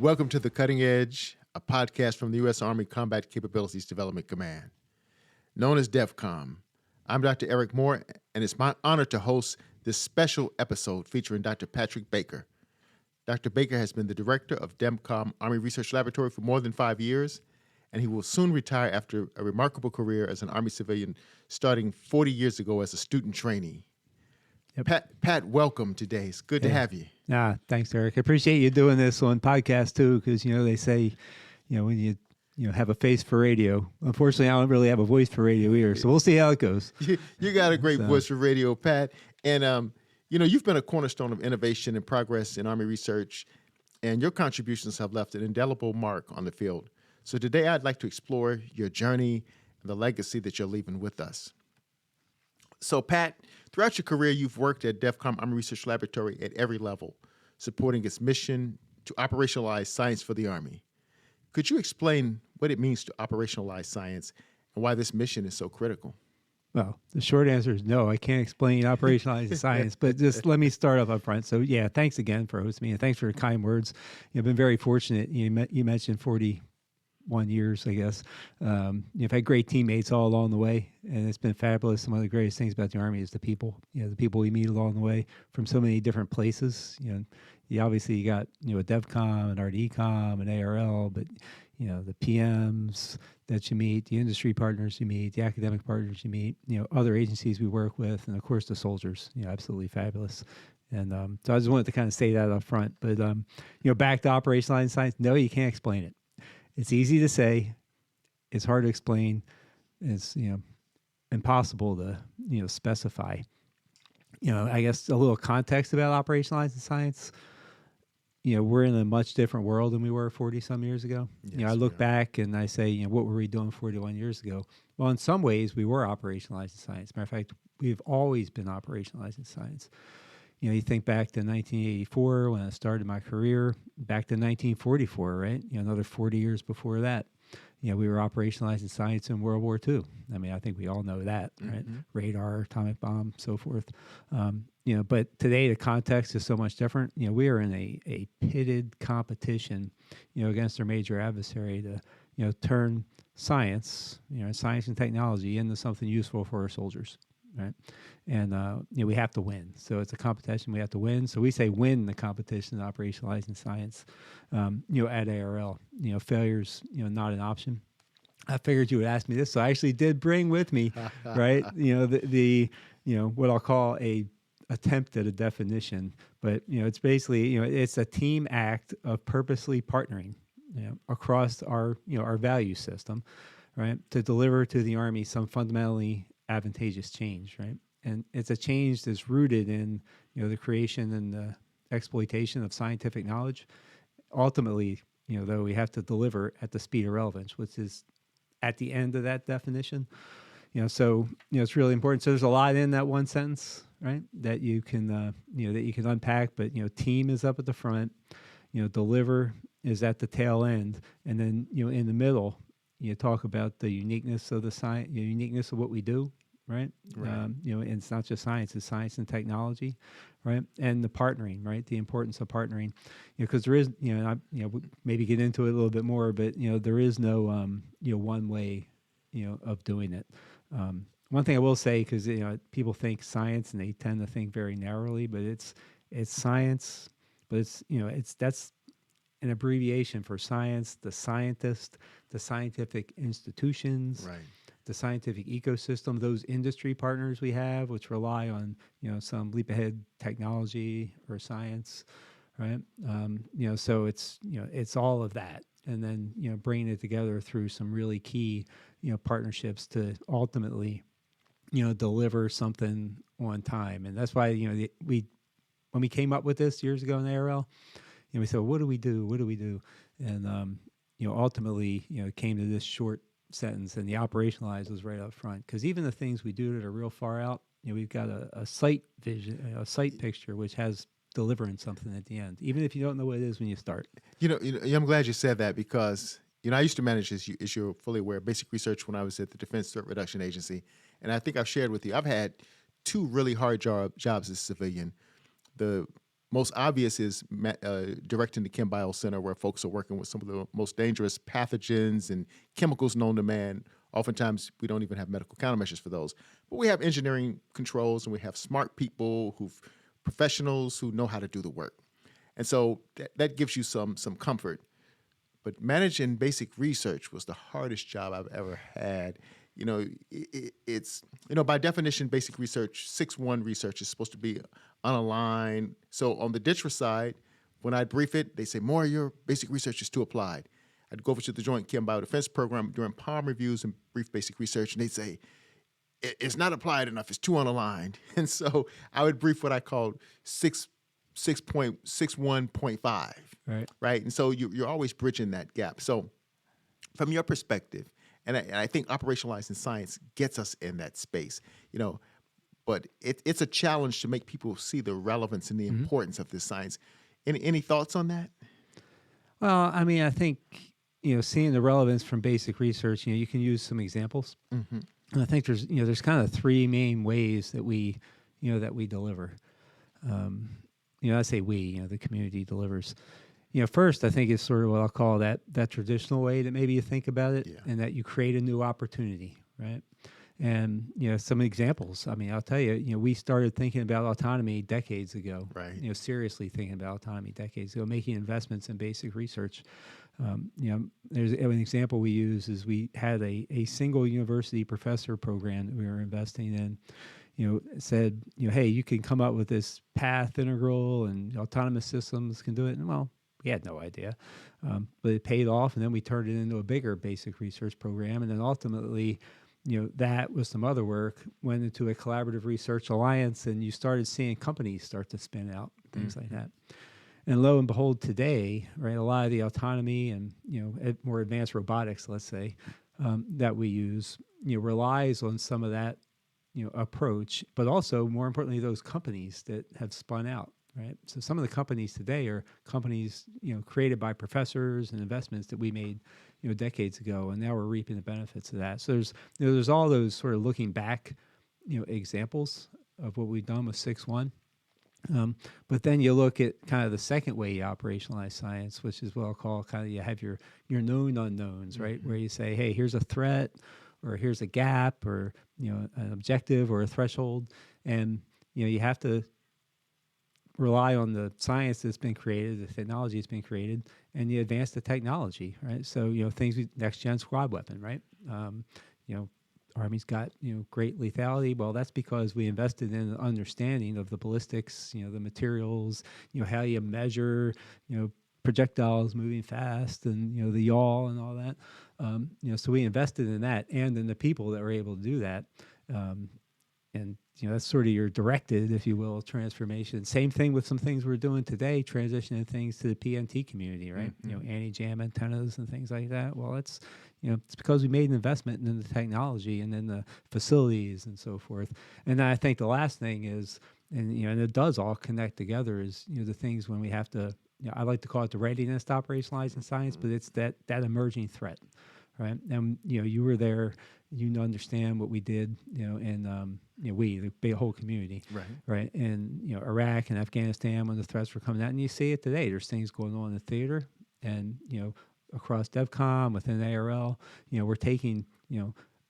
Welcome to The Cutting Edge, a podcast from the U.S. Army Combat Capabilities Development Command, known as DEVCOM. I'm Dr. Eric Moore, and it's my honor to host this special episode featuring Dr. Patrick Baker. Dr. Baker has been the director of DEVCOM Army Research Laboratory for more than 5 years, and he will soon retire after a remarkable career as an Army civilian, starting 40 years ago as a student trainee. Yep. Pat, welcome today. It's good to have you. Thanks, Eric. I appreciate you doing this on podcast too, because they say, when you have a face for radio. Unfortunately, I don't really have a voice for radio either, so we'll see how it goes. You got a great voice for radio, Pat, and you've been a cornerstone of innovation and progress in Army research, and your contributions have left an indelible mark on the field. So today, I'd like to explore your journey and the legacy that you're leaving with us. So, Pat, throughout your career, you've worked at DEVCOM Army Research Laboratory at every level, supporting its mission to operationalize science for the Army. Could you explain what it means to operationalize science and why this mission is so critical? Well, the short answer is no. I can't explain operationalizing science, but just let me start off up front. So, thanks again for hosting me, and thanks for your kind words. I've been very fortunate. You mentioned 41 years, I guess. I've had great teammates all along the way, and it's been fabulous. Some of the greatest things about the Army is the people. The people we meet along the way from so many different places. You obviously got a DEVCOM and RDCOM and ARL, but the PMs that you meet, the industry partners you meet, the academic partners you meet, other agencies we work with, and of course the soldiers. Absolutely fabulous. And so I just wanted to kind of say that up front. But back to operationalizing science. No, you can't explain it. It's easy to say, it's hard to explain, it's impossible to specify. I guess a little context about operationalizing science. We're in a much different world than we were 40 some years ago. Yes, I look back and I say, what were we doing 41 years ago? Well, in some ways we were operationalizing science. Matter of fact, we've always been operationalizing science. You think back to 1984 when I started my career, back to 1944, right? Another 40 years before that. We were operationalizing science in World War II. I mean, I think we all know that, right? Mm-hmm. Radar, atomic bomb, so forth. But today the context is so much different. We are in a pitted competition, against our major adversary to, turn science, science and technology into something useful for our soldiers. Right. And, we have to win. So it's a competition. We have to win. So we say win the competition in operationalizing science, at ARL. Failure's, not an option. I figured you would ask me this. So I actually did bring with me, right, the what I'll call a attempt at a definition. But, it's basically, it's a team act of purposely partnering, across our value system, right, to deliver to the Army some fundamentally advantageous change, right? And it's a change that's rooted in, the creation and the exploitation of scientific knowledge. Ultimately, though, we have to deliver at the speed of relevance, which is at the end of that definition. So, it's really important. So there's a lot in that one sentence, right? That you can, that you can unpack, but, team is up at the front, deliver is at the tail end. And then, in the middle, talk about the uniqueness of the science, uniqueness of what we do, right? And it's not just science; it's science and technology, right? And the partnering, right? The importance of partnering, because there is, maybe get into it a little bit more, but there is no, one way, of doing it. One thing I will say, because people think science and they tend to think very narrowly, but it's science, but that's an abbreviation for science, the scientist, the scientific institutions, right, the scientific ecosystem, those industry partners we have, which rely on, some leap ahead technology or science, right? So it's all of that. And then, bringing it together through some really key, partnerships to ultimately, deliver something on time. And that's why, when we came up with this years ago in ARL, we said, what do we do? What do we do? And, ultimately, it came to this short sentence, and the operationalize was right up front. Because even the things we do that are real far out, we've got a sight vision, a sight picture, which has delivering something at the end, even if you don't know what it is when you start. I'm glad you said that because, I used to manage, as you're fully aware, basic research when I was at the Defense Threat Reduction Agency. And I think I've shared with you, I've had two really hard jobs as a civilian. The most obvious is directing the Chem Bio Center, where folks are working with some of the most dangerous pathogens and chemicals known to man. Oftentimes, we don't even have medical countermeasures for those. But we have engineering controls, and we have smart people, professionals who know how to do the work. And so that gives you some comfort. But managing basic research was the hardest job I've ever had. It's by definition, basic research, 6-1 research is supposed to be unaligned. So on the DITRA side, when I brief it, they say, more of your basic research is too applied. I'd go over to the Joint Chem Biodefense Program during POM reviews and brief basic research, and they'd say, it's not applied enough, it's too unaligned. And so I would brief what I called 6.61.5, right? And so you're always bridging that gap. So from your perspective, and I think operationalizing science gets us in that space, but it's a challenge to make people see the relevance and the importance of this science. Any thoughts on that? Well, I mean, I think, seeing the relevance from basic research, you can use some examples. Mm-hmm. And I think there's kind of three main ways that we deliver. I say we, the community delivers. First, I think it's sort of what I'll call that traditional way that maybe you think about it, and that you create a new opportunity, right? And, some examples. I mean, I'll tell you, we started thinking about autonomy decades ago, right? Seriously thinking about autonomy decades ago, making investments in basic research. There's an example we use is we had a single university professor program that we were investing in, said, hey, you can come up with this path integral and autonomous systems can do it. And well, we had no idea, but it paid off. And then we turned it into a bigger basic research program. And then ultimately, that with some other work went into a collaborative research alliance, and you started seeing companies start to spin out, things like that. And lo and behold, today, right, a lot of the autonomy and more advanced robotics, let's say, that we use, relies on some of that, approach, but also more importantly, those companies that have spun out, right? So some of the companies today are companies, created by professors and investments that we made, decades ago, and now we're reaping the benefits of that. So there's all those sort of looking back, examples of what we've done with 6-1. But then you look at kind of the second way you operationalize science, which is what I'll call kind of you have your known unknowns, right? Where you say, hey, here's a threat, or here's a gap, or an objective or a threshold, and you have to rely on the science that's been created, the technology that's been created, and you advance the technology, right? So things next gen squad weapon, right? Army's got great lethality. Well, that's because we invested in an understanding of the ballistics, the materials, how you measure, projectiles moving fast, and the yaw and all that. So we invested in that and in the people that were able to do that. And that's sort of your directed, if you will, transformation. Same thing with some things we're doing today, transitioning things to the PNT community, right? Anti-jam antennas and things like that. Well, it's because we made an investment in the technology and in the facilities and so forth. And then I think the last thing is, and it does all connect together, is the things when we have to. I like to call it the readiness to operationalize in science, but it's that emerging threat, right? And you were there, understand what we did, and the whole community, right? And Iraq and Afghanistan, when the threats were coming out, and you see it today. There's things going on in the theater, and across DEVCOM, within ARL, we're taking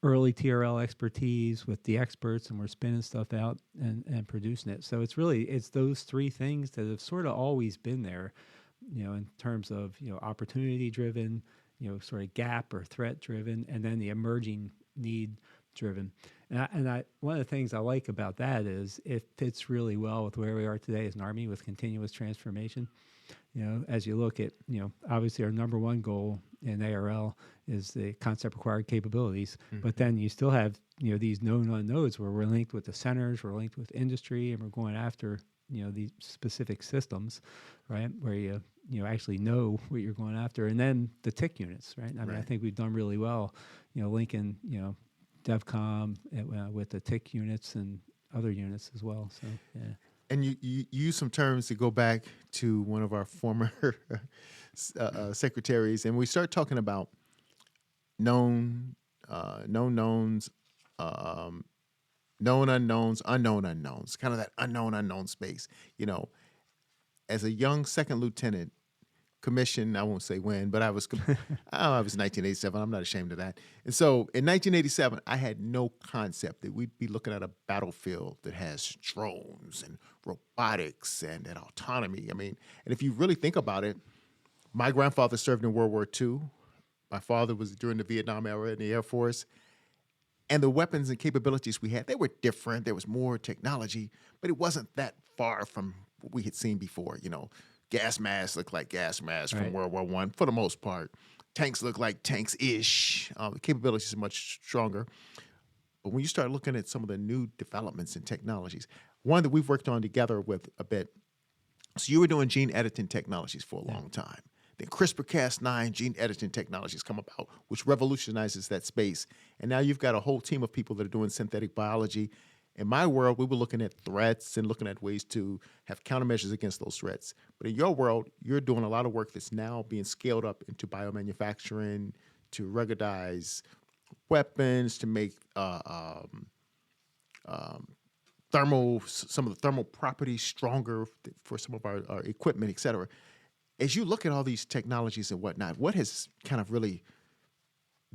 early TRL expertise with the experts, and we're spinning stuff out and producing it. So it's those three things that have sort of always been there, in terms of opportunity driven, sort of gap or threat driven, and then the emerging need driven. And one of the things I like about that is it fits really well with where we are today as an Army with continuous transformation. As you look at, obviously our number one goal in ARL is the concept required capabilities, but then you still have, these known unknowns where we're linked with the centers, we're linked with industry, and we're going after, these specific systems, right? Where you actually know what you're going after. And then the TIC units, right? I mean, I think we've done really well, linking, DEVCOM with the TIC units and other units as well. So, yeah. And you use some terms to go back to one of our former secretaries, and we start talking about known knowns, known unknowns, unknown unknowns, kind of that unknown unknown space. as a young second lieutenant, commissioned, I won't say when, but I was 1987. I'm not ashamed of that. And so in 1987, I had no concept that we'd be looking at a battlefield that has drones and robotics and autonomy. I mean, and if you really think about it, my grandfather served in World War II. My father was during the Vietnam era in the Air Force. And the weapons and capabilities we had, they were different. There was more technology, but it wasn't that far from what we had seen before. You know, gas masks look like gas masks from World War I for the most part. Tanks look like tanks-ish. The capabilities are much stronger. But when you start looking at some of the new developments and technologies, one that we've worked on together with a bit, so you were doing gene editing technologies for a long time. Then CRISPR-Cas9 gene editing technologies come about, which revolutionizes that space. And now you've got a whole team of people that are doing synthetic biology. In my world, we were looking at threats and looking at ways to have countermeasures against those threats. But in your world, you're doing a lot of work that's now being scaled up into biomanufacturing, to ruggedize weapons, to make some of the thermal properties stronger for some of our equipment, et cetera. As you look at all these technologies and whatnot, what has kind of really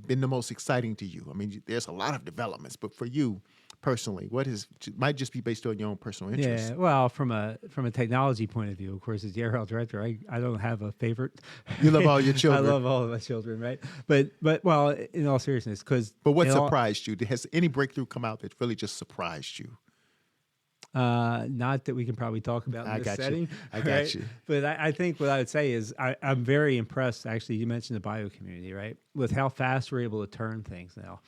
been the most exciting to you? I mean, there's a lot of developments, but for you personally, what might just be based on your own personal interest? Yeah, well, from a technology point of view, of course, as the aerial director, I don't have a favorite. You love all your children. I love all of my children, right? But well, in all seriousness, but what surprised you? Has any breakthrough come out that really just surprised you? Not that we can probably talk about in this setting. I got you. But I think what I would say is I'm very impressed, actually, you mentioned the bio community, right? With how fast we're able to turn things now.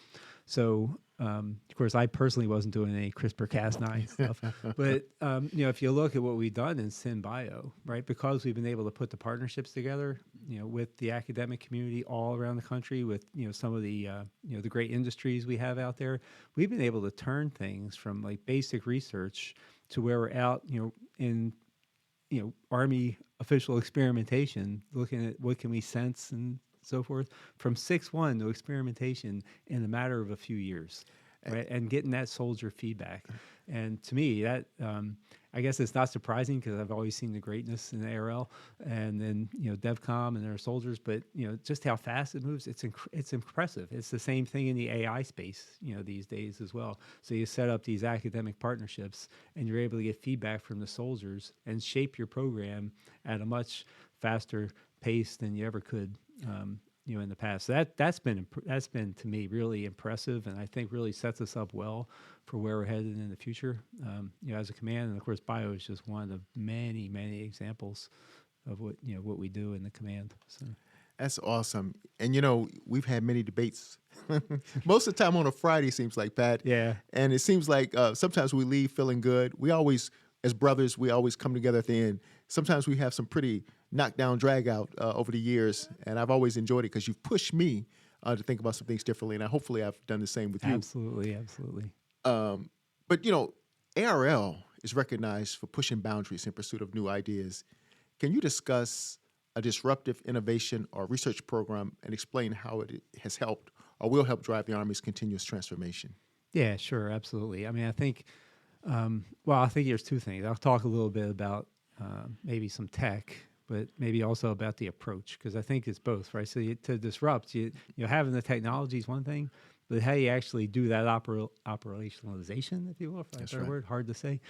So, of course, I personally wasn't doing any CRISPR-Cas9 stuff. But, if you look at what we've done in SynBio, right, because we've been able to put the partnerships together, with the academic community all around the country, with, some of the, the great industries we have out there, we've been able to turn things from like basic research to where we're out, in, Army official experimentation, looking at what can we sense and so forth, from 6-1 to experimentation in a matter of a few years, right? And getting that soldier feedback. And to me, that I guess it's not surprising because I've always seen the greatness in the ARL and then, DEVCOM and their soldiers, but, just how fast it moves, it's impressive. It's the same thing in the AI space, these days as well. So you set up these academic partnerships and you're able to get feedback from the soldiers and shape your program at a much faster pace than you ever could, in the past. So that's been to me really impressive, and I think really sets us up well for where we're headed in the future. As a command, and of course, bio is just one of many, many examples of what we do in the command. So that's awesome. And we've had many debates. Most of the time on a Friday, seems like, Pat. Yeah. And it seems like sometimes we leave feeling good. We always, as brothers, we always come together at the end. Sometimes we have some pretty knockdown, drag out over the years, and I've always enjoyed it because you've pushed me to think about some things differently, and hopefully I've done the same with you. Absolutely. But ARL is recognized for pushing boundaries in pursuit of new ideas. Can you discuss a disruptive innovation or research program and explain how it has helped or will help drive the Army's continuous transformation? Yeah, sure, absolutely. I mean, I think, I think there's two things. I'll talk a little bit about maybe some tech, but maybe also about the approach, because I think it's both, right? So to disrupt, having the technology is one thing, but how you actually do that operationalization, if you will, if that's the word, hard to say,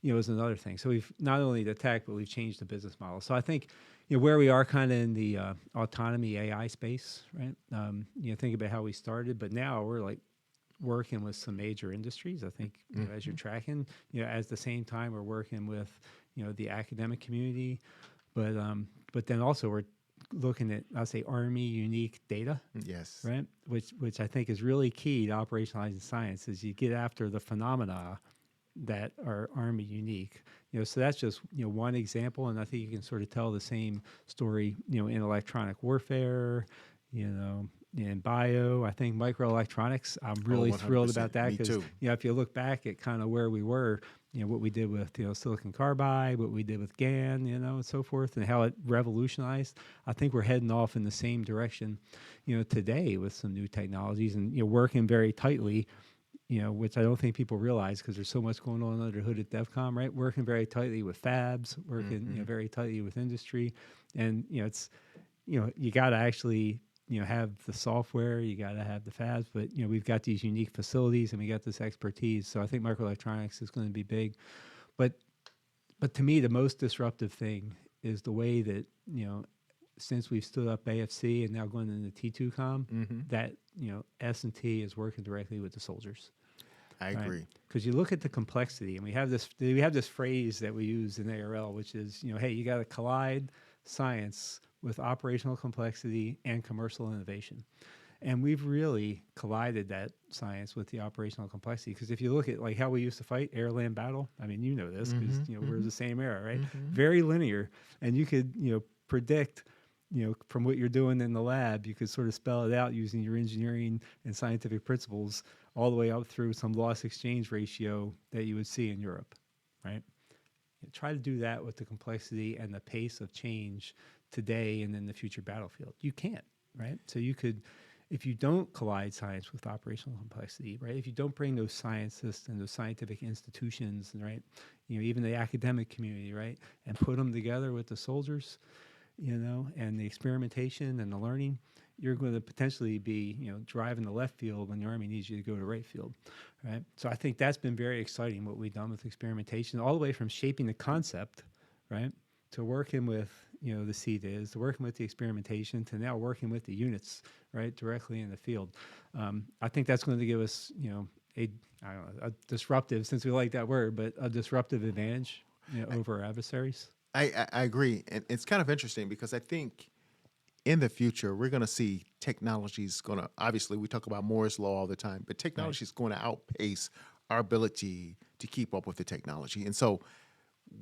is another thing. So we've not only the tech, but we've changed the business model. So I think, where we are kind of in the autonomy AI space, right? Think about how we started, but now we're like working with some major industries. I think as you're tracking, at the same time we're working with the academic community, but then also we're looking at, I'll say, Army unique data. Yes. Right. Which I think is really key to operationalizing science, is you get after the phenomena that are Army unique. So that's just one example, and I think you can sort of tell the same story in electronic warfare, in bio. I think microelectronics, I'm really thrilled about that, because if you look back at kind of where we were, what we did with silicon carbide, what we did with GaN, and so forth, and how it revolutionized. I think we're heading off in the same direction, today with some new technologies, and working very tightly, which I don't think people realize because there's so much going on under the hood at DEVCOM, right? Working very tightly with fabs, working very tightly with industry, and it's you got to actually have the software, you got to have the fabs, but we've got these unique facilities and we got this expertise. So I think microelectronics is going to be big, but to me the most disruptive thing is the way that since we've stood up AFC and now going into T2Com, that S&T is working directly with the soldiers. I agree. Because you look at the complexity, and we have this phrase that we use in ARL, which is hey, you got to collide science with operational complexity and commercial innovation. And we've really collided that science with the operational complexity. Because if you look at like how we used to fight air-land battle, I mean, this because we're the same era, right? Very linear, and you could predict from what you're doing in the lab, you could sort of spell it out using your engineering and scientific principles all the way up through some loss exchange ratio that you would see in Europe, right? Try to do that with the complexity and the pace of change today and in the future battlefield. You can't, right? So you could, if you don't collide science with operational complexity, right? If you don't bring those scientists and those scientific institutions, right? Even the academic community, right? And put them together with the soldiers, and the experimentation and the learning, you're going to potentially be, driving the left field when the Army needs you to go to right field, right? So I think that's been very exciting, what we've done with experimentation, all the way from shaping the concept, right, to working with, the CDIS, to working with the experimentation, to now working with the units, right, directly in the field. I think that's going to give us, a disruptive, since we like that word, but a disruptive advantage over our adversaries. I agree. And it's kind of interesting because I think in the future, we're going to see technology's going to, obviously, we talk about Moore's Law all the time, but technology is going to outpace our ability to keep up with the technology. And so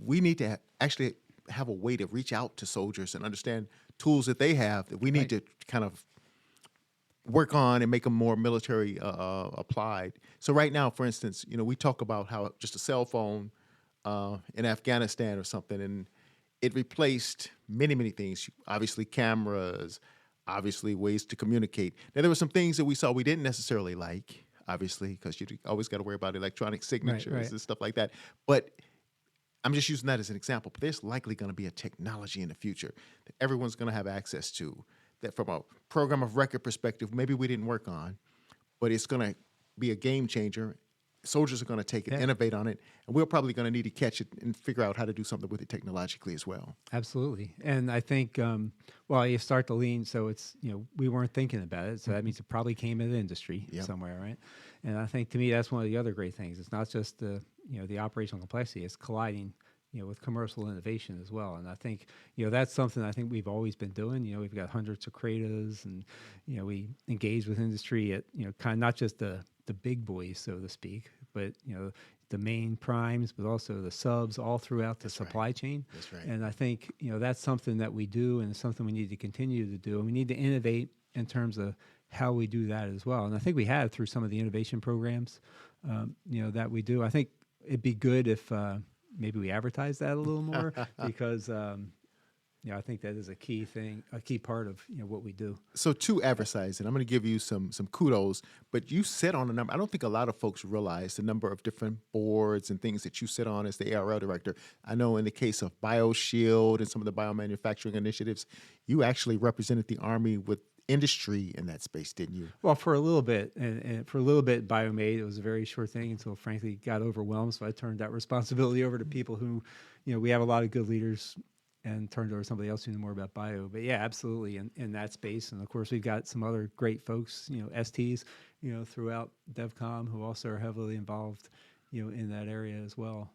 we need to actually have a way to reach out to soldiers and understand tools that they have that we need to kind of work on and make them more military applied. So right now, for instance, we talk about how just a cell phone in Afghanistan or something, and it replaced many, many things. Obviously, cameras, obviously, ways to communicate. Now, there were some things that we saw we didn't necessarily like, obviously, because you always got to worry about electronic signatures and stuff like that. But I'm just using that as an example. But there's likely going to be a technology in the future that everyone's going to have access to, that from a program of record perspective, maybe we didn't work on, but it's going to be a game changer. Soldiers are going to take it, innovate on it, and we're probably going to need to catch it and figure out how to do something with it technologically as well. Absolutely. And I think, you start to lean, so it's, we weren't thinking about it, so that means it probably came in the industry somewhere, right? And I think, to me, that's one of the other great things. It's not just the, the operational complexity, it's colliding, with commercial innovation as well. And I think, that's something I think we've always been doing. We've got hundreds of creatives, and, we engage with industry at, kind of not just the big boys, so to speak, but the main primes, but also the subs all throughout the supply chain. That's right. And I think that's something that we do, and it's something we need to continue to do. And we need to innovate in terms of how we do that as well. And I think we have through some of the innovation programs, that we do. I think it'd be good if maybe we advertise that a little more because. I think that is a key thing, a key part of what we do. So to advertise, and I'm going to give you some kudos, but you sit on a number. I don't think a lot of folks realize the number of different boards and things that you sit on as the ARL director. I know in the case of BioShield and some of the biomanufacturing initiatives, you actually represented the Army with industry in that space, didn't you? Well, for a little bit, and for a little bit, BioMade, it was a very short thing until, frankly, got overwhelmed. So I turned that responsibility over to people who, we have a lot of good leaders, and turned over to somebody else who knew more about bio. But yeah, absolutely in that space. And of course, we've got some other great folks, STs, throughout DEVCOM who also are heavily involved, in that area as well.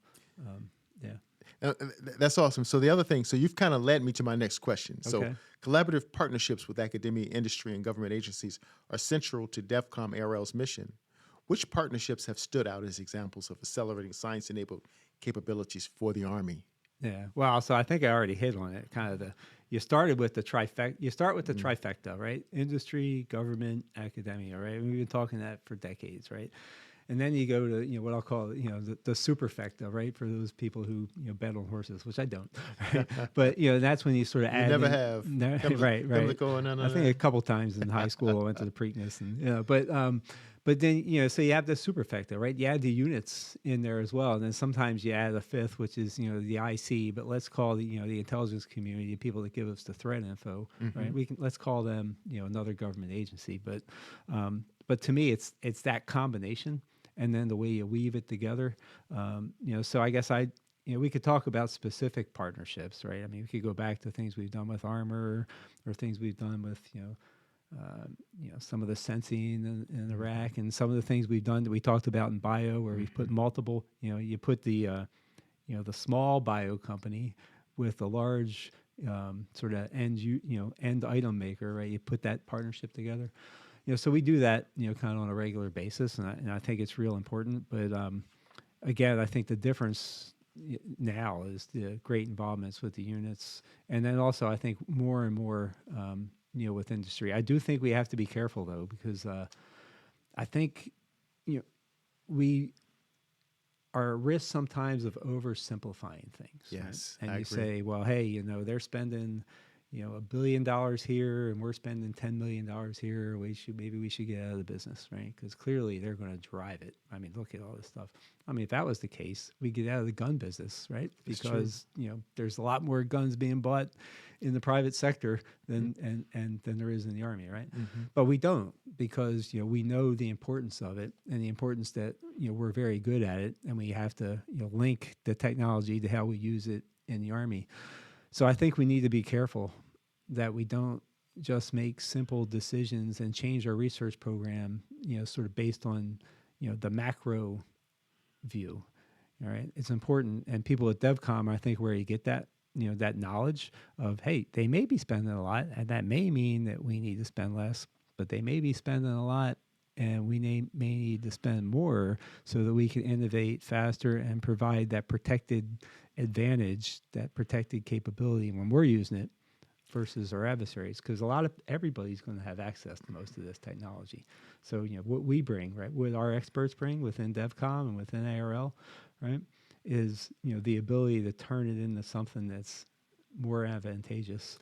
That's awesome. So the other thing, so you've kind of led me to my next question. So collaborative partnerships with academia, industry, and government agencies are central to DEVCOM ARL's mission. Which partnerships have stood out as examples of accelerating science-enabled capabilities for the Army? Yeah. Well, so I think I already hit on it. Kind of you started with the trifecta. You start with the trifecta, right? Industry, government, academia, right? We've been talking that for decades, right? And then you go to, what I'll call, the superfecta, right? For those people who, bet on horses, which I don't. Right? But, that's when you sort of add. You never have. Right. I think a couple times in high school I went to the Preakness, and, But then, so you have the superfecta, right? You add the units in there as well. And then sometimes you add a fifth, which is, the IC, but let's call the intelligence community, the people that give us the threat info, right? Let's call them, another government agency. But to me, it's that combination, and then the way you weave it together. So I guess we could talk about specific partnerships, right? I mean, we could go back to things we've done with Armor or things we've done with, some of the sensing in Iraq, and some of the things we've done that we talked about in bio, where we've put multiple, you put the small bio company with the large sort of end item maker, right? You put that partnership together. So we do that, kind of on a regular basis, and I think it's real important. But again, I think the difference now is the great involvements with the units, and then also I think more and more, with industry. I do think we have to be careful though, because I think we are at risk sometimes of oversimplifying things. Yes, right? And I you agree. say, well, hey, they're spending $1 billion here, and we're spending $10 million here. Maybe we should get out of the business, right? Because clearly they're going to drive it. I mean, look at all this stuff. I mean, if that was the case, we get out of the gun business, right? Because there's a lot more guns being bought in the private sector than than there is in the Army, right? But we don't, because we know the importance of it, and the importance that we're very good at it, and we have to link the technology to how we use it in the Army. So I think we need to be careful that we don't just make simple decisions and change our research program, sort of based on, the macro view. All right. It's important. And people at DEVCOM, I think, where you get that, that knowledge of, hey, they may be spending a lot, and that may mean that we need to spend less, but they may be spending a lot, and we may need to spend more so that we can innovate faster and provide that protected advantage, that protected capability when we're using it versus our adversaries, because everybody's going to have access to most of this technology. So what we bring, right, what our experts bring within DEVCOM and within ARL, right, is the ability to turn it into something that's more advantageous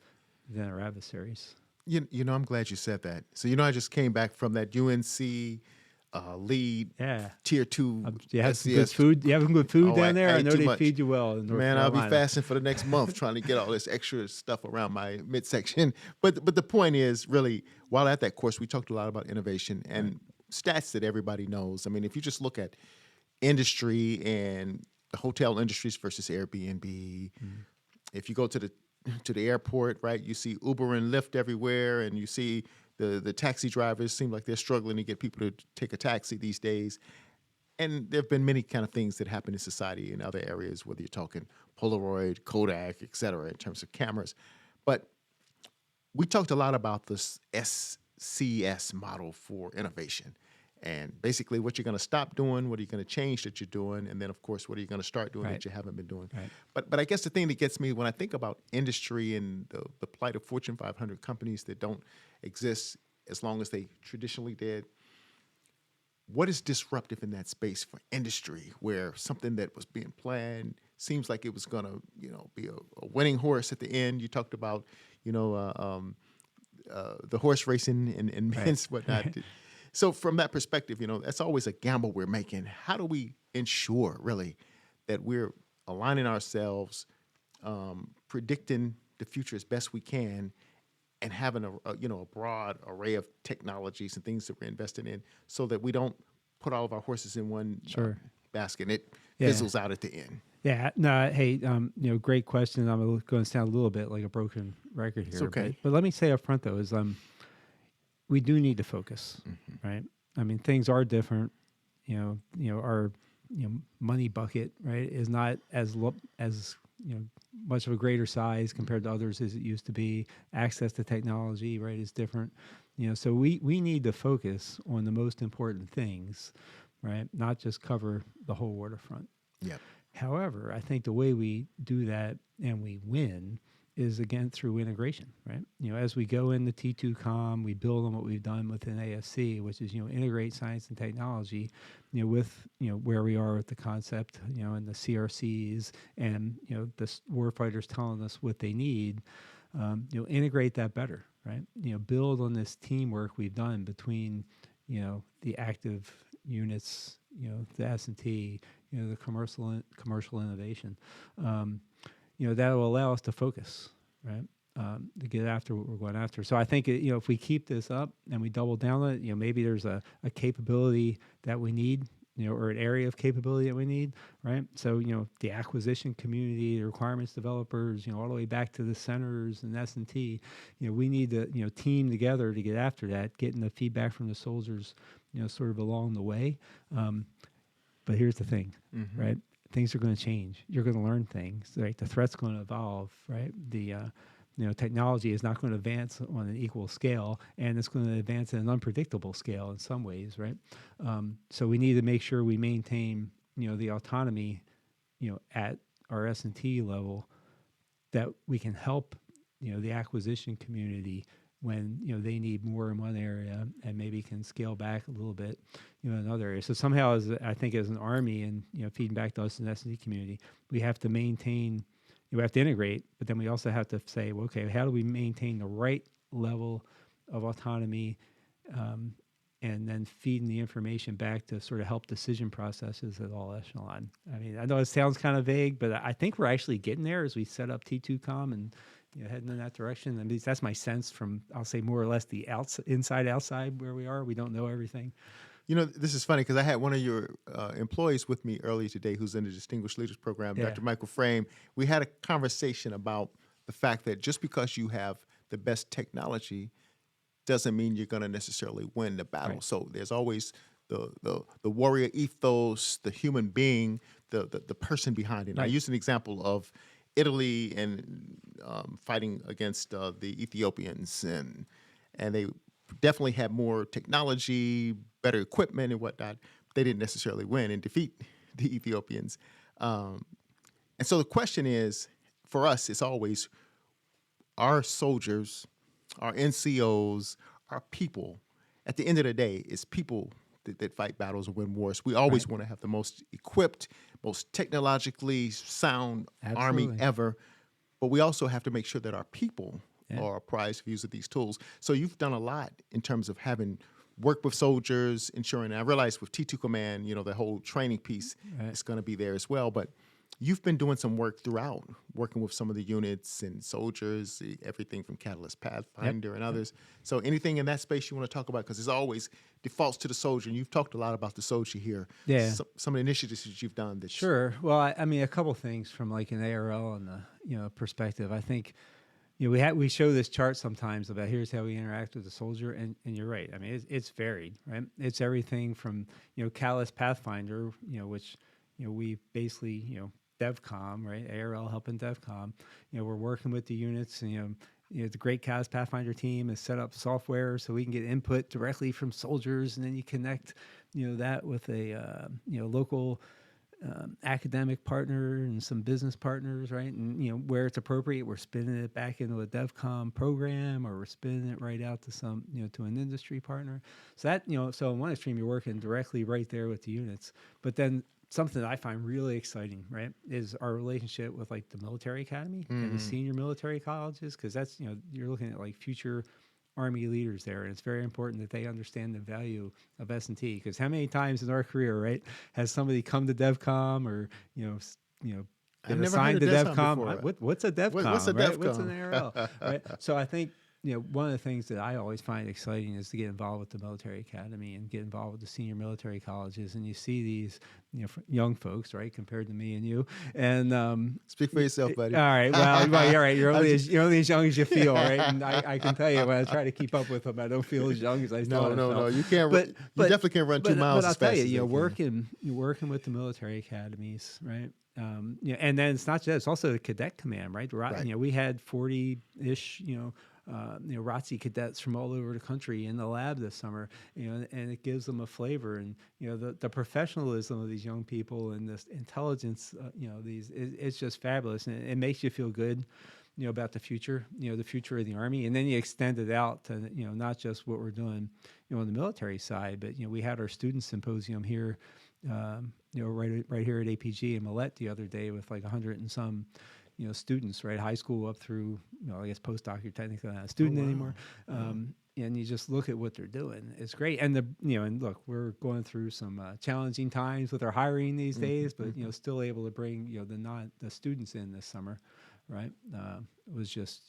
than our adversaries. I'm glad you said that. So I just came back from that UNC lead tier 2 you have some good SCS. food. You have some good food down there. I I ate know too they much. feed you well in North Man, Carolina. I'll be fasting for the next month trying to get all this extra stuff around my midsection. But the point is, really, while at that course, we talked a lot about innovation and stats that everybody knows. I mean, if you just look at industry and the hotel industries versus Airbnb, if you go to the airport, right, you see Uber and Lyft everywhere, and you see the taxi drivers seem like they're struggling to get people to take a taxi these days. And there have been many kind of things that happen in society in other areas, whether you're talking Polaroid, Kodak, et cetera, in terms of cameras. But we talked a lot about this SCS model for innovation. And basically what you're going to stop doing, what are you going to change that you're doing, and then, of course, what are you going to start doing that you haven't been doing. Right. But I guess the thing that gets me when I think about industry and the plight of Fortune 500 companies that don't exist as long as they traditionally did, what is disruptive in that space for industry, where something that was being planned seems like it was going to be a winning horse at the end? You talked about the horse racing and men's whatnot. So from that perspective, that's always a gamble we're making. How do we ensure, really, that we're aligning ourselves, predicting the future as best we can, and having a broad array of technologies and things that we're investing in, so that we don't put all of our horses in one basket and it fizzles out at the end? Yeah, no, hey, great question. I'm going to sound a little bit like a broken record here. It's okay. But let me say up front, though, is we do need to focus, right? I mean, things are different. Our money bucket, right, is not as much of a greater size compared to others as it used to be. Access to technology, right, is different. So we need to focus on the most important things, right? Not just cover the whole waterfront. Yeah. However, I think the way we do that and we win is, again, through integration, right? As we go into T2Com, we build on what we've done within AFC, which is, integrate science and technology, with, where we are with the concept, and the CRCs and, the warfighters telling us what they need, integrate that better, right? Build on this teamwork we've done between, the active units, the S&T, the commercial innovation, that will allow us to focus, right? To get after what we're going after. So I think, if we keep this up and we double down on it, maybe there's a capability that we need, or an area of capability that we need, right? So, the acquisition community, the requirements developers, all the way back to the centers and S&T, we need to, team together to get after that, getting the feedback from the soldiers, sort of along the way. But here's the thing, right? Things are going to change. You're going to learn things, right? The threat's going to evolve, right? The technology is not going to advance on an equal scale, and it's going to advance at an unpredictable scale in some ways, right? So we need to make sure we maintain, the autonomy, at our S&T level, that we can help, the acquisition community when, they need more in one area and maybe can scale back a little bit, in another area. So somehow, I think as an Army and, feeding back to us in the S&T community, we have to maintain, we have to integrate, but then we also have to say, well, okay, how do we maintain the right level of autonomy, and then feeding the information back to sort of help decision processes at all echelon. I mean, I know it sounds kind of vague, but I think we're actually getting there as we set up T2Com and heading in that direction. I mean, that's my sense from, I'll say, more or less the inside, outside where we are. We don't know everything. This is funny because I had one of your employees with me earlier today who's in the Distinguished Leaders Program, Dr. Michael Frame. We had a conversation about the fact that just because you have the best technology doesn't mean you're going to necessarily win the battle. Right. So there's always the warrior ethos, the human being, the person behind it. Right. I used an example of Italy and fighting against the Ethiopians, and they definitely had more technology, better equipment and whatnot. They didn't necessarily win and defeat the Ethiopians. And so the question is, for us, it's always our soldiers, our NCOs, our people. At the end of the day, it's people that fight battles and win wars. We always want to have the most equipped, most technologically sound Army ever, but we also have to make sure that our people are apprised of use of these tools. So you've done a lot in terms of having worked with soldiers, ensuring, and I realize with T2 Command, the whole training piece is going to be there as well, but you've been doing some work throughout, working with some of the units and soldiers, everything from Catalyst Pathfinder and others. So anything in that space you want to talk about? Because it always defaults to the soldier, and you've talked a lot about the soldier here. Yeah. Some of the initiatives that you've done. Sure. Well, I mean, a couple things from like an ARL and the perspective. I think we show this chart sometimes about here's how we interact with the soldier, and you're right. I mean, it's varied, right? It's everything from Catalyst Pathfinder, which we basically DEVCOM, right? ARL helping DEVCOM. We're working with the units, and the great Catalyst Pathfinder team has set up software so we can get input directly from soldiers, and then you connect that with a local academic partner and some business partners, right? And where it's appropriate, we're spinning it back into a DEVCOM program, or we're spinning it right out to some to an industry partner. So that so in one extreme you're working directly right there with the units, but then something that I find really exciting, right, is our relationship with like the military academy and the senior military colleges, because that's you're looking at like future Army leaders there, and it's very important that they understand the value of S&T. Because how many times in our career, right, has somebody come to DEVCOM or been assigned to DEVCOM? What's a DEVCOM? What's a DEVCOM? What's an ARL? Right. So I think one of the things that I always find exciting is to get involved with the military academy and get involved with the senior military colleges, and you see these young folks, right, compared to me and you. And speak for yourself, buddy. All right, well, you're right. You're only as young as you feel, right? And I can tell you when I try to keep up with them, I don't feel as young as I thought. No, you can't. But you definitely can't run 2 miles. But I'll tell you, you're working with the military academies, right? And then it's not just, it's also the cadet command, right? We had 40-ish, ROTC cadets from all over the country in the lab this summer, and it gives them a flavor, and the professionalism of these young people and this intelligence, it's just fabulous, and it makes you feel good, about the future, the future of the Army, and then you extend it out to not just what we're doing, on the military side, but we had our student symposium here, right here at APG in Millette the other day with like 100 and some. Students, right, high school up through, I guess postdoc, you're technically not a student anymore. and you just look at what they're doing. It's great. And and look, we're going through some challenging times with our hiring these days, but still able to bring the students in this summer, right? It was just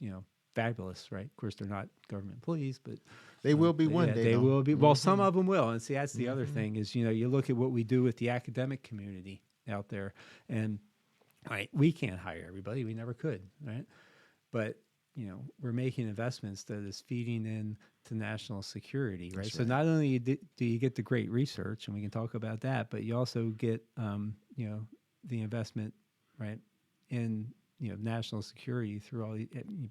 fabulous, right? Of course, they're not government employees, but they will be one day. They will be. Well, some of them will, and see, that's the other thing is you look at what we do with the academic community out there, and right, we can't hire everybody. We never could, right? But we're making investments that is feeding in to national security, right? So not only do you get the great research, and we can talk about that, but you also get, the investment, right, in national security through all the.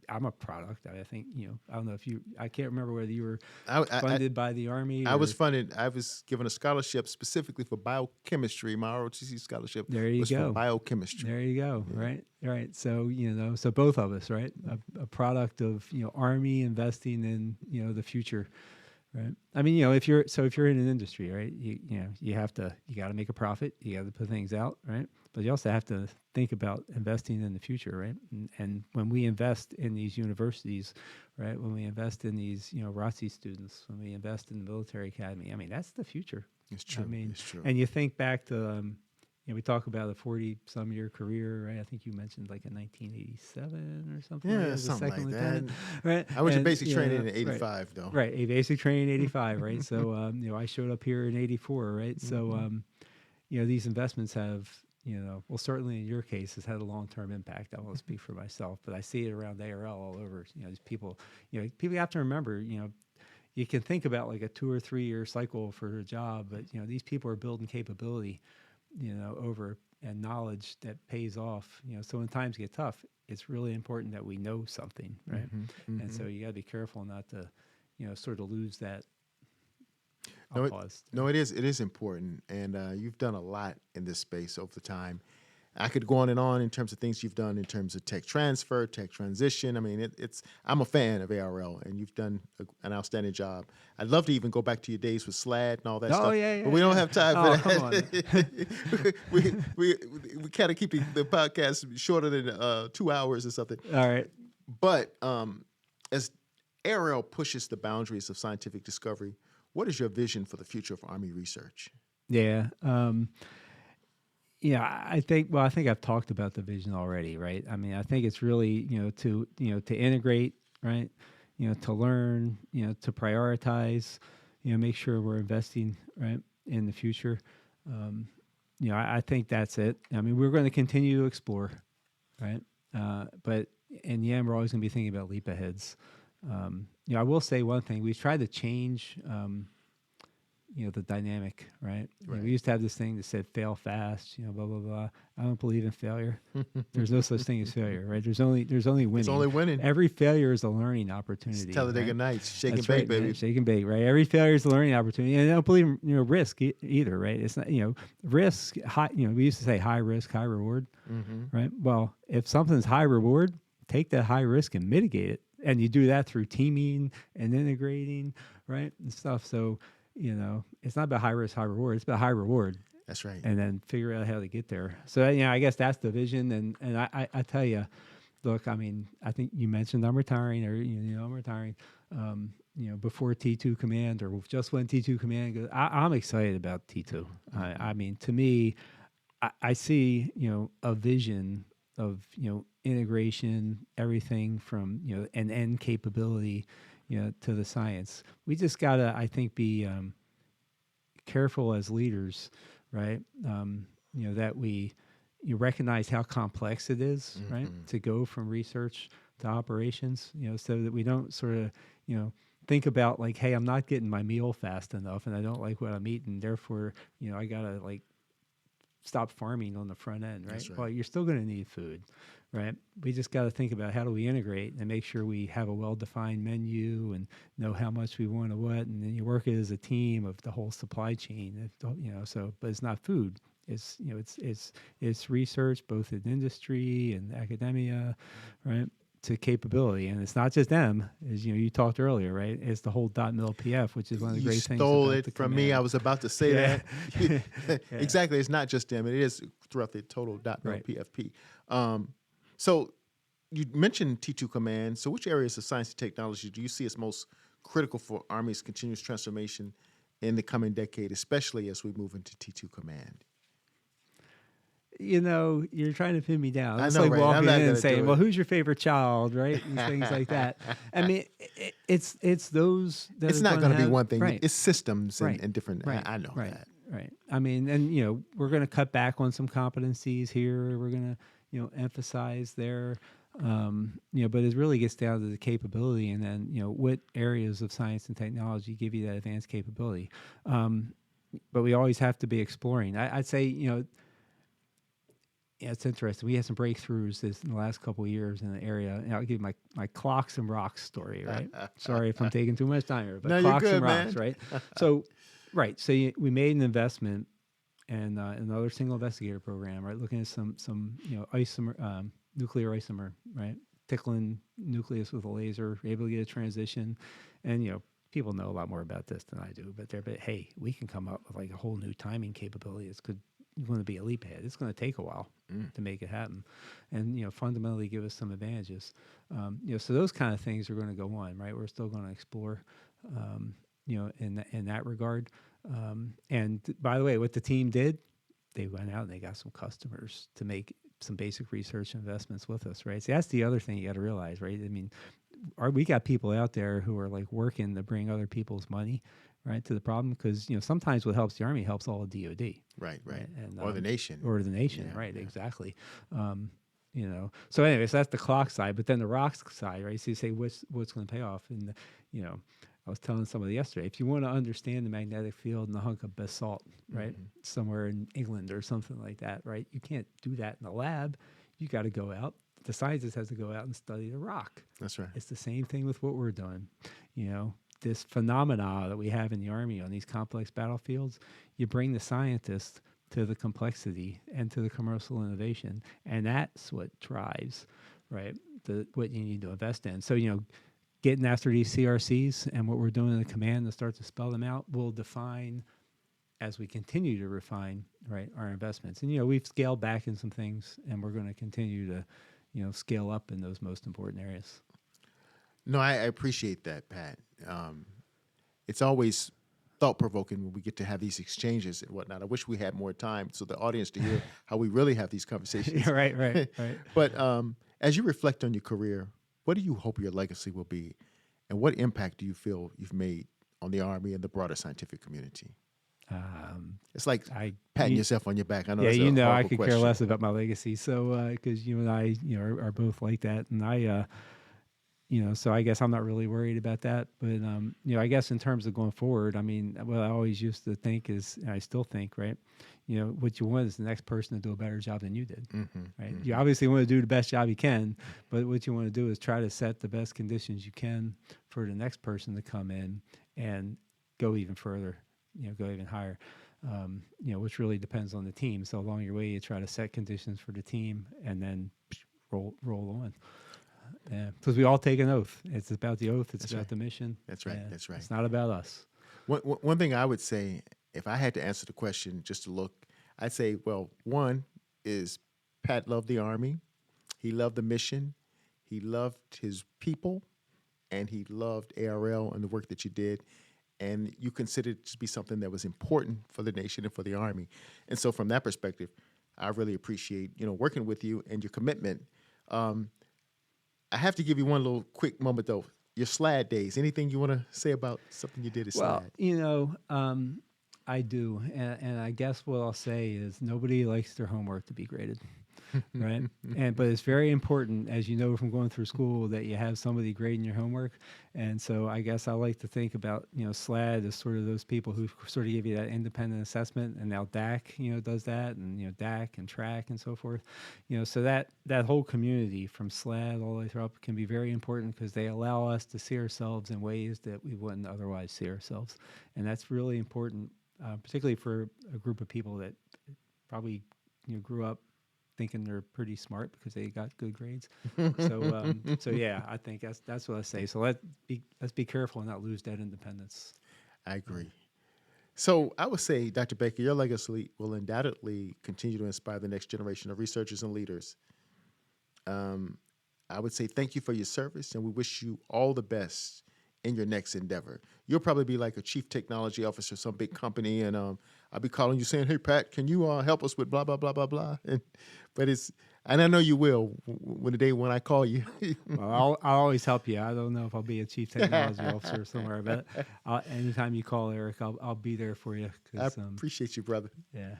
I'm a product. I think I don't know if I can't remember whether you were funded by the Army. I was funded. I was given a scholarship specifically for biochemistry. My ROTC scholarship was for biochemistry. There you go. Yeah. Right. So so both of us, right, a product of Army investing in the future. Right. I mean, if you're in an industry, right, you got to make a profit. You got to put things out, right? But you also have to think about investing in the future, right? And when we invest in these universities, right, when we invest in these ROTC students, when we invest in the military academy, I mean, that's the future. It's true. I mean, it's true. And you think back to we talk about a 40-some year career, right? I think you mentioned like in 1987 or something. Yeah, something like lieutenant, that. Right? I went to basic training in 85, though. Right, a basic training in 85, right? So, I showed up here in 84, right? So, these investments have, well, certainly in your case, has had a long-term impact. I won't speak for myself, but I see it around ARL all over. These people, people have to remember, you can think about like a 2 or 3 year cycle for a job, but, these people are building capability over and knowledge that pays off. So when times get tough, it's really important that we know something, right? And so you got to be careful not to, sort of lose that. No, it is important, and you've done a lot in this space over the time. I could go on and on in terms of things you've done in terms of tech transfer, tech transition. I mean, I'm a fan of ARL, and you've done an outstanding job. I'd love to even go back to your days with SLAD and all that stuff. But we don't have time for that. we kind of keep the podcast shorter than 2 hours or something. All right. But as ARL pushes the boundaries of scientific discovery, what is your vision for the future of Army research? Yeah. I think I've talked about the vision already, right? I mean, I think it's really, to integrate, right? To learn, to prioritize, make sure we're investing, right, in the future. I think that's it. I mean, we're going to continue to explore, right? But in the end, we're always going to be thinking about leap aheads. I will say one thing. We've tried to change, the dynamic, right? We used to have this thing that said fail fast, blah, blah, blah. I don't believe in failure. There's no such thing as failure, right? There's only winning. It's only winning. Every failure is a learning opportunity. It's Talladega Nights, shake and bake, baby. Shake and bake, right? Every failure is a learning opportunity. And I don't believe in, risk either, right? It's not, risk, high, we used to say high risk, high reward, right? Well, if something's high reward, take that high risk and mitigate it. And you do that through teaming and integrating, right? And stuff. So, it's not about high risk, high reward. It's about high reward. That's right. And then figure out how to get there. So, I guess that's the vision. And I tell you, look, I mean, I think you mentioned I'm retiring, or, I'm retiring, before T2 Command, or just when T2 Command goes. I'm excited about T2. I mean, to me, I see, a vision of, integration, everything from, an end capability, to the science. We just got to, I think, be careful as leaders, right? That you recognize how complex it is, right? To go from research to operations, so that we don't sort of, think about like, hey, I'm not getting my meal fast enough and I don't like what I'm eating. Therefore, I got to like stop farming on the front end, right? Well, you're still going to need food, right? We just got to think about how do we integrate and make sure we have a well-defined menu and know how much we want to what, and then you work it as a team of the whole supply chain, so, but it's not food. It's, it's research, both in industry and academia, right? To capability, and it's not just them, as you talked earlier, right? It's the whole .mil PF, which is one of the great things. You stole it from me. I was about to say that. Exactly. It's not just them. It is throughout the total .mil PFP. So you mentioned T2 Command. So which areas of science and technology do you see as most critical for Army's continuous transformation in the coming decade, especially as we move into T2 Command? You're trying to pin me down. I It's know, like right? I'm walking not in gonna and saying, do "Well, it. who's your favorite child?" Right, and things like that. I mean, it's those. That It's are not gonna going to be have- one thing. Right, It's systems right, and different. right, I know right, that. right. I mean, and we're going to cut back on some competencies here. We're going to emphasize there. But it really gets down to the capability, and then what areas of science and technology give you that advanced capability. But we always have to be exploring. I'd say it's interesting. We had some breakthroughs in the last couple of years in the area. And I'll give you my clocks and rocks story, right? Sorry if I'm taking too much time here, but No, you're clocks good, and rocks, man. right? So, right. So we made an investment in another single investigator program, right? Looking at some isomer, nuclear isomer, right? Tickling nucleus with a laser, able to get a transition, and people know a lot more about this than I do. But hey, we can come up with like a whole new timing capability. It's going to be a leap ahead. It's going to take a while to make it happen, and fundamentally give us some advantages. So those kind of things are going to go on, right? We're still going to explore, in that regard. And by the way, what the team did, they went out and they got some customers to make some basic research investments with us, right? So that's the other thing you got to realize, right? I mean, we got people out there who are like working to bring other people's money, right, to the problem, because sometimes what helps the Army helps all of DoD, Right. and Or the nation. Yeah, right, yeah. exactly. So anyways, that's the clock side, but then the rocks side, right? So you say what's going to pay off, and I was telling somebody yesterday, if you want to understand the magnetic field in a hunk of basalt, right, somewhere in England or something like that, right, you can't do that in the lab. You got to go out. The scientist has to go out and study the rock. That's right. It's the same thing with what we're doing. This phenomena that we have in the Army on these complex battlefields, you bring the scientist to the complexity and to the commercial innovation, and that's what drives, right, what you need to invest in. So, getting after these CRCs and what we're doing in the command to start to spell them out will define, as we continue to refine, right, our investments. And, we've scaled back in some things, and we're going to continue to, scale up in those most important areas. No, I appreciate that, Pat. It's always thought-provoking when we get to have these exchanges and whatnot. I wish we had more time so the audience to hear how we really have these conversations. Yeah, right. But as you reflect on your career, what do you hope your legacy will be, and what impact do you feel you've made on the Army and the broader scientific community? It's like patting yourself on your back. I know. Yeah, that's I could question. care less about my legacy. So, because you and I, are both like that, and I, so I guess I'm not really worried about that. But I guess in terms of going forward, I mean, what I always used to think is, and I still think, right, what you want is the next person to do a better job than you did, right? You obviously want to do the best job you can, but what you want to do is try to set the best conditions you can for the next person to come in and go even further, go even higher, which really depends on the team. So along your way, you try to set conditions for the team and then roll on. Yeah, because we all take an oath. It's about the oath. It's about the mission. That's right. Yeah, That's right. It's not about us. One thing I would say, if I had to answer the question just to look, I'd say, well, one is Pat loved the Army. He loved the mission. He loved his people. And he loved ARL and the work that you did. And you considered it to be something that was important for the nation and for the Army. And so from that perspective, I really appreciate, working with you and your commitment. I have to give you one little quick moment, though. Your SLAD days. Anything you want to say about something you did at SLAD? Well, I do. And I guess what I'll say is nobody likes their homework to be graded. Right. But it's very important, as you know from going through school, that you have somebody grading your homework. And so I guess I like to think about, SLAD as sort of those people who sort of give you that independent assessment. And now DAC, does that, and, DAC and TRAC and so forth. So that whole community from SLAD all the way through up can be very important because they allow us to see ourselves in ways that we wouldn't otherwise see ourselves. And that's really important, particularly for a group of people that probably, grew up thinking they're pretty smart because they got good grades. So yeah, I think that's what I say. So let's be careful and not lose that independence. I agree. So I would say, Dr. Baker, your legacy will undoubtedly continue to inspire the next generation of researchers and leaders. I would say thank you for your service, and we wish you all the best in your next endeavor. You'll probably be like a chief technology officer of some big company, and I'll be calling you saying, "Hey, Pat, can you help us with blah blah blah blah blah?" And I know you will when I call you. Well, I'll always help you. I don't know if I'll be a chief technology officer somewhere, but anytime you call, Eric, I'll be there for you. I appreciate you, brother. Yeah.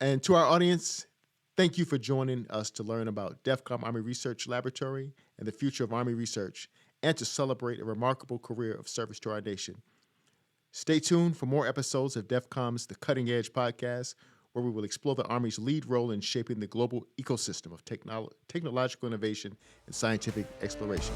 And to our audience, thank you for joining us to learn about DEVCOM Army Research Laboratory and the future of Army research, and to celebrate a remarkable career of service to our nation. Stay tuned for more episodes of DEVCOM's The Cutting Edge podcast, where we will explore the Army's lead role in shaping the global ecosystem of technological innovation and scientific exploration.